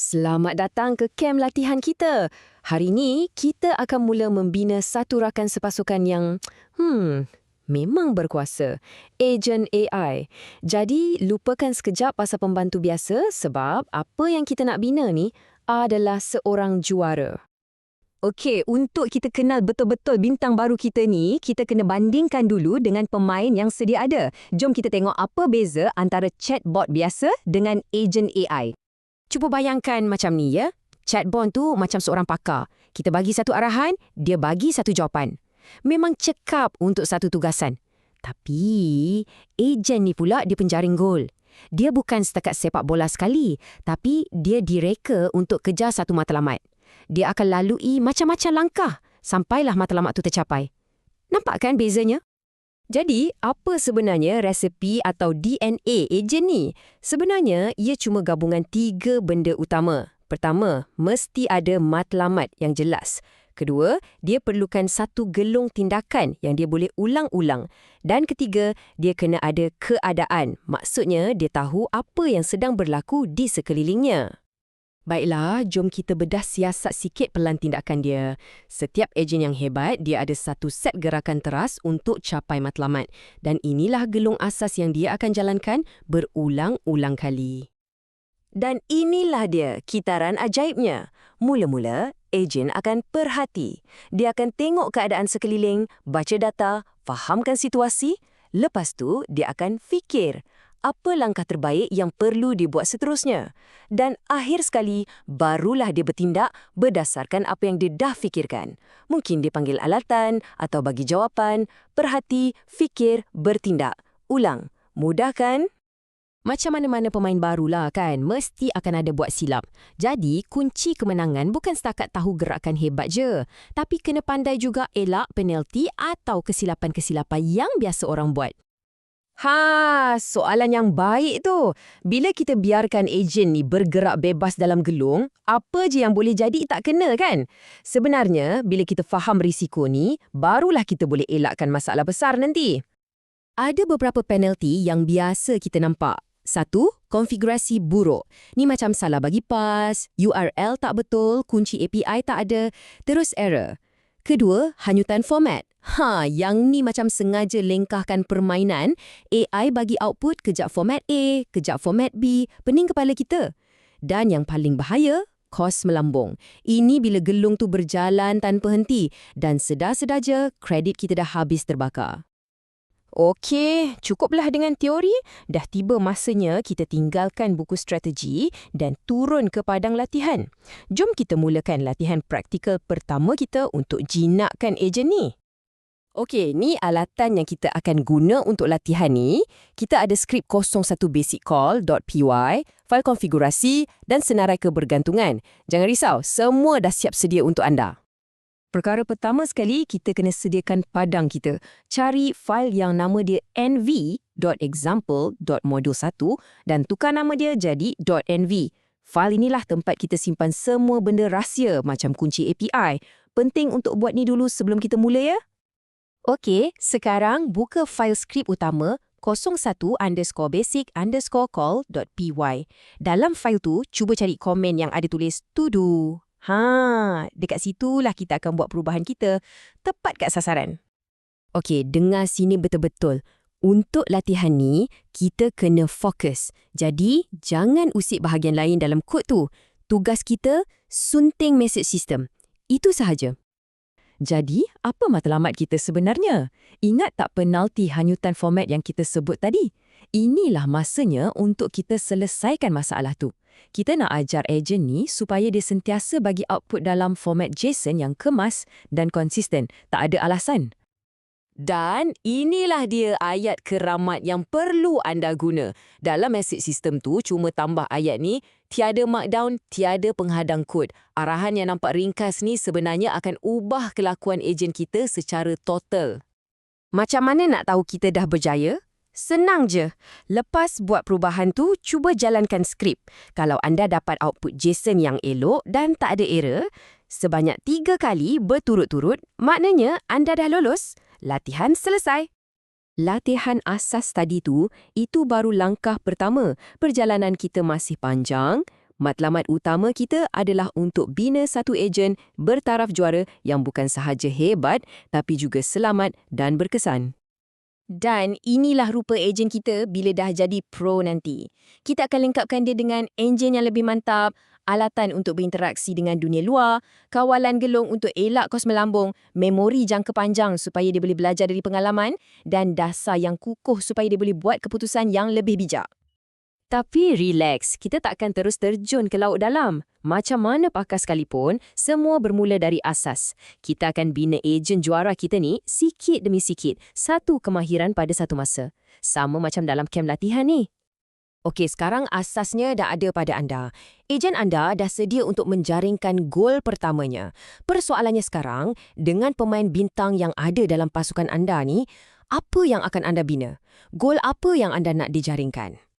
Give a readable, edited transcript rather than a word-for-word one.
Selamat datang ke kem latihan kita. Hari ini, kita akan mula membina satu rakan sepasukan yang, memang berkuasa. Agent AI. Jadi, lupakan sekejap pasal pembantu biasa sebab apa yang kita nak bina ni adalah seorang juara. Okey, untuk kita kenal betul-betul bintang baru kita ni, kita kena bandingkan dulu dengan pemain yang sedia ada. Jom kita tengok apa beza antara chatbot biasa dengan agent AI. Cuba bayangkan macam ni ya. Chatbot tu macam seorang pakar. Kita bagi satu arahan, dia bagi satu jawapan. Memang cekap untuk satu tugasan. Tapi, ejen ni pula dia penjaring gol. Dia bukan setakat sepak bola sekali, tapi dia direka untuk kejar satu matlamat. Dia akan lalui macam-macam langkah sampailah matlamat tu tercapai. Nampak kan bezanya? Jadi, apa sebenarnya resepi atau DNA ejen ni? Sebenarnya, ia cuma gabungan 3 benda utama. Pertama, mesti ada matlamat yang jelas. Kedua, dia perlukan satu gelung tindakan yang dia boleh ulang-ulang. Dan ketiga, dia kena ada keadaan. Maksudnya, dia tahu apa yang sedang berlaku di sekelilingnya. Baiklah, jom kita bedah siasat sikit pelan tindakan dia. Setiap ejen yang hebat, dia ada satu set gerakan teras untuk capai matlamat. Dan inilah gelung asas yang dia akan jalankan berulang-ulang kali. Dan inilah dia kitaran ajaibnya. Mula-mula, ejen akan perhati. Dia akan tengok keadaan sekeliling, baca data, fahamkan situasi. Lepas tu, dia akan fikir. Apa langkah terbaik yang perlu dibuat seterusnya. Dan akhir sekali, barulah dia bertindak berdasarkan apa yang dia dah fikirkan. Mungkin dia panggil alatan atau bagi jawapan, perhati, fikir, bertindak. Ulang. Mudah kan? Macam mana-mana pemain barulah kan, mesti akan ada buat silap. Jadi, kunci kemenangan bukan setakat tahu gerakan hebat je. Tapi kena pandai juga elak penalti atau kesilapan-kesilapan yang biasa orang buat. Soalan yang baik tu. Bila kita biarkan ejen ni bergerak bebas dalam gelung, apa je yang boleh jadi tak kena kan? Sebenarnya, bila kita faham risiko ni, barulah kita boleh elakkan masalah besar nanti. Ada beberapa penalti yang biasa kita nampak. 1. Konfigurasi buruk. Ni macam salah bagi pas, URL tak betul, kunci API tak ada, terus error. Kedua, hanyutan format. Yang ni macam sengaja lengkahkan permainan, AI bagi output kejap format A, kejap format B, pening kepala kita. Dan yang paling bahaya, kos melambung. Ini bila gelung tu berjalan tanpa henti dan sedar-sedar je kredit kita dah habis terbakar. Okey, cukuplah dengan teori. Dah tiba masanya kita tinggalkan buku strategi dan turun ke padang latihan. Jom kita mulakan latihan praktikal pertama kita untuk jinakkan ejen ni. Okey, ni alatan yang kita akan guna untuk latihan ni. Kita ada skrip 01 basiccall.py, fail konfigurasi dan senarai kebergantungan. Jangan risau, semua dah siap sedia untuk anda. Perkara pertama sekali, kita kena sediakan padang kita. Cari fail yang nama dia nv.example.module1 dan tukar nama dia jadi .nv. Fail inilah tempat kita simpan semua benda rahsia macam kunci API. Penting untuk buat ni dulu sebelum kita mula ya. Okey, sekarang buka fail skrip utama 01_basic_call.py. Dalam fail tu, cuba cari komen yang ada tulis to do. Dekat situlah kita akan buat perubahan kita. Tepat kat sasaran. Okey, dengar sini betul-betul. Untuk latihan ni, kita kena fokus. Jadi, jangan usik bahagian lain dalam kod tu. Tugas kita, sunting message system. Itu sahaja. Jadi, apa matlamat kita sebenarnya? Ingat tak penalti hanyutan format yang kita sebut tadi? Inilah masanya untuk kita selesaikan masalah tu. Kita nak ajar ejen ni supaya dia sentiasa bagi output dalam format JSON yang kemas dan konsisten. Tak ada alasan. Dan inilah dia ayat keramat yang perlu anda guna. Dalam message system tu, cuma tambah ayat ni, tiada markdown, tiada penghadang kod. Arahan yang nampak ringkas ni sebenarnya akan ubah kelakuan ejen kita secara total. Macam mana nak tahu kita dah berjaya? Senang je. Lepas buat perubahan tu, cuba jalankan skrip. Kalau anda dapat output JSON yang elok dan tak ada error, sebanyak 3 kali berturut-turut, maknanya anda dah lolos. Latihan selesai. Latihan asas tadi tu, itu baru langkah pertama. Perjalanan kita masih panjang. Matlamat utama kita adalah untuk bina satu ejen bertaraf juara yang bukan sahaja hebat tapi juga selamat dan berkesan. Dan inilah rupa ejen kita bila dah jadi pro nanti. Kita akan lengkapkan dia dengan enjin yang lebih mantap, alatan untuk berinteraksi dengan dunia luar, kawalan gelung untuk elak kos melambung, memori jangka panjang supaya dia boleh belajar dari pengalaman, dan dasar yang kukuh supaya dia boleh buat keputusan yang lebih bijak. Tapi relax, kita takkan terus terjun ke laut dalam. Macam mana pakar sekalipun, semua bermula dari asas. Kita akan bina ejen juara kita ni sikit demi sikit, satu kemahiran pada satu masa. Sama macam dalam kem latihan ni. Okey, sekarang asasnya dah ada pada anda. Ejen anda dah sedia untuk menjaringkan gol pertamanya. Persoalannya sekarang, dengan pemain bintang yang ada dalam pasukan anda ni, apa yang akan anda bina? Gol apa yang anda nak dijaringkan?